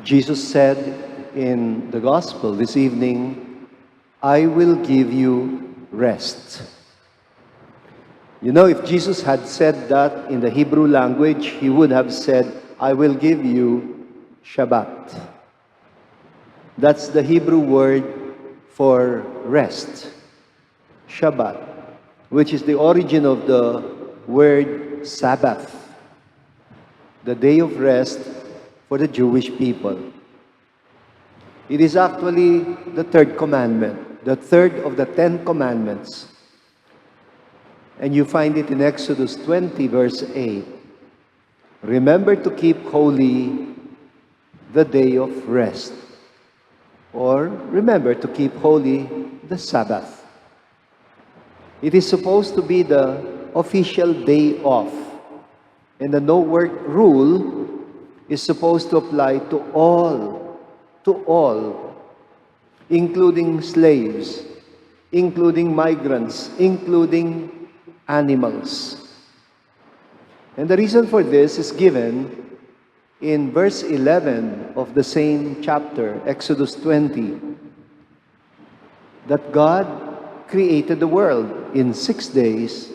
Jesus said in the gospel this evening, I will give you rest. You know, if Jesus had said that in the Hebrew language, he would have said, I will give you Shabat. That's the Hebrew word for rest, Shabat, which is the origin of the word Sabbath, the day of rest for the Jewish people. It is actually the third commandment, the third of the 10 commandments. And you find it in Exodus 20, verse 8. Remember to keep holy the day of rest. Or remember to keep holy the Sabbath. It is supposed to be the official day off. And the no work rule is supposed to apply to all, including slaves, including migrants, including animals. And the reason for this is given in verse 11 of the same chapter, Exodus 20, that God created the world in 6 days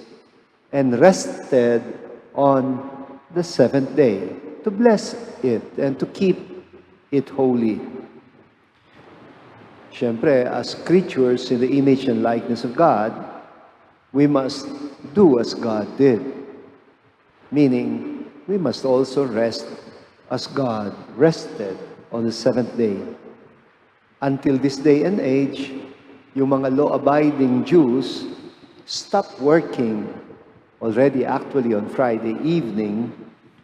and rested on the seventh day to bless it and to keep it holy. Siyempre, as creatures in the image and likeness of God, we must do as God did. Meaning, we must also rest as God rested on the seventh day. Until this day and age, yung mga law-abiding Jews stopped working already actually on Friday evening,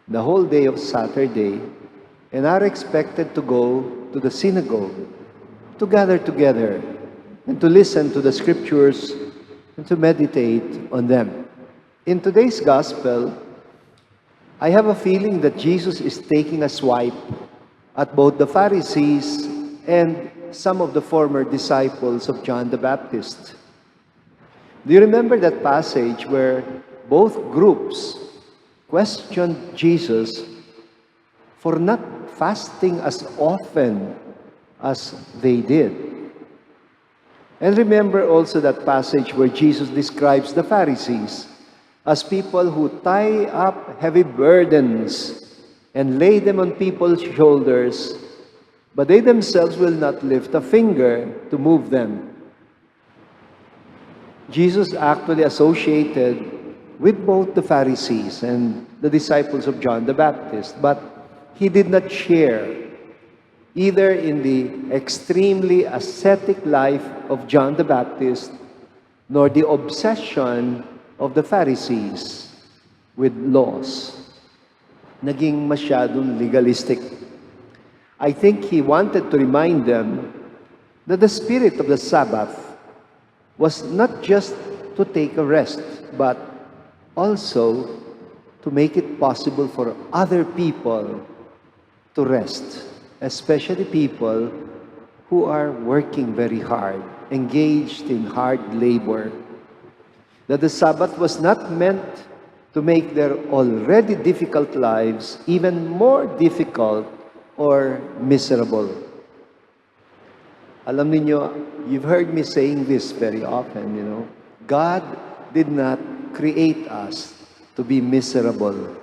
the whole day of Saturday, and are expected to go to the synagogue, to gather together, and to listen to the scriptures and to meditate on them. In today's gospel, I have a feeling that Jesus is taking a swipe at both the Pharisees and some of the former disciples of John the Baptist. Do you remember that passage where both groups questioned Jesus for not fasting as often as they did? And remember also that passage where Jesus describes the Pharisees as people who tie up heavy burdens and lay them on people's shoulders, but they themselves will not lift a finger to move them. Jesus actually associated with both the Pharisees and the disciples of John the Baptist, but he did not share either in the extremely ascetic life of John the Baptist, nor the obsession of the Pharisees with laws. Naging masyadong legalistic. I think he wanted to remind them that the spirit of the Sabbath was not just to take a rest, but also to make it possible for other people to rest, especially people who are working very hard, engaged in hard labor. That the Sabbath was not meant to make their already difficult lives even more difficult or miserable. Alam niyo, you've heard me saying this very often, you know. God did not create us to be miserable.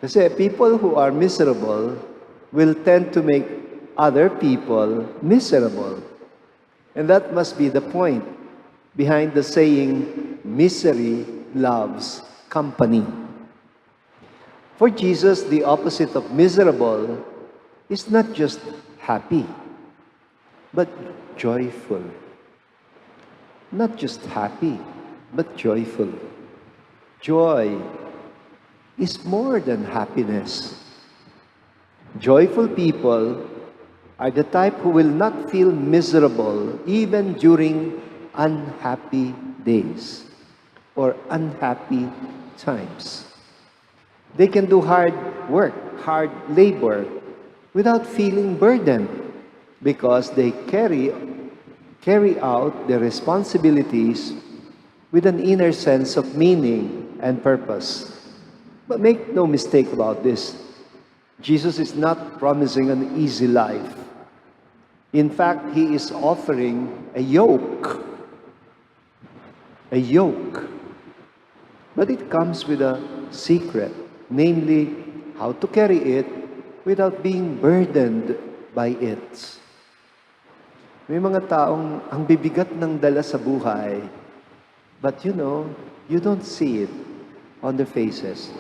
Kasi people who are miserable will tend to make other people miserable. And that must be the point behind the saying, misery loves company. For Jesus, the opposite of miserable is not just happy, but joyful. Not just happy, but joyful. Joy is more than happiness. Joyful people are the type who will not feel miserable even during unhappy days or unhappy times. They can do hard work, hard labor, without feeling burdened because they carry out their responsibilities with an inner sense of meaning and purpose. But make no mistake about this. Jesus is not promising an easy life. In fact, He is offering a yoke. A yoke. But it comes with a secret, namely, how to carry it without being burdened by it. May mga taong ang bibigat ng dala sa buhay, but you don't see it on their faces.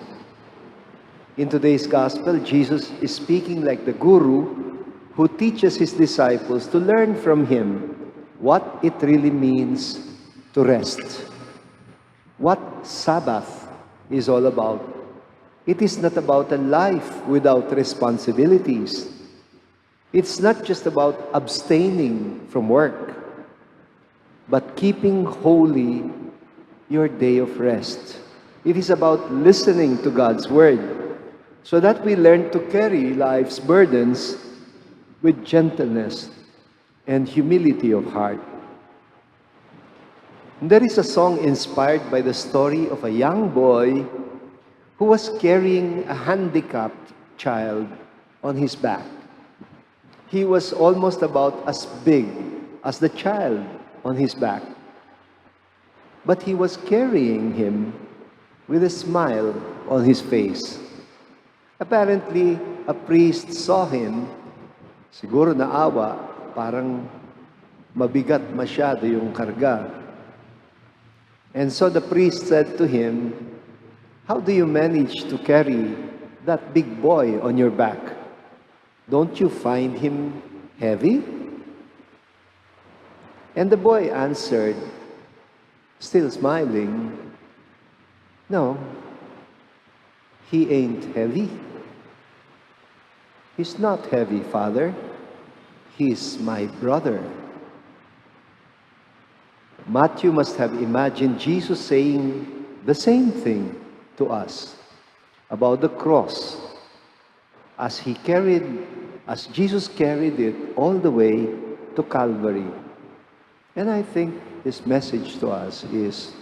In today's gospel, Jesus is speaking like the guru who teaches his disciples to learn from him what it really means to rest. What Sabbath is all about. It is not about a life without responsibilities. It's not just about abstaining from work, but keeping holy your day of rest. It is about listening to God's Word so that we learn to carry life's burdens with gentleness and humility of heart. There is a song inspired by the story of a young boy who was carrying a handicapped child on his back. He was almost about as big as the child on his back. But he was carrying him with a smile on his face. Apparently, a priest saw him, siguro naawa, parang mabigat masyado yung karga. And so the priest said to him, "How do you manage to carry that big boy on your back? Don't you find him heavy?" And the boy answered, still smiling, "No, he ain't heavy. He's not heavy, Father. He's my brother." Matthew must have imagined Jesus saying the same thing to us about the cross as Jesus carried it all the way to Calvary. And I think his message to us is,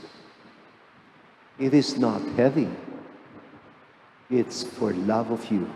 it is not heavy. It's for love of you.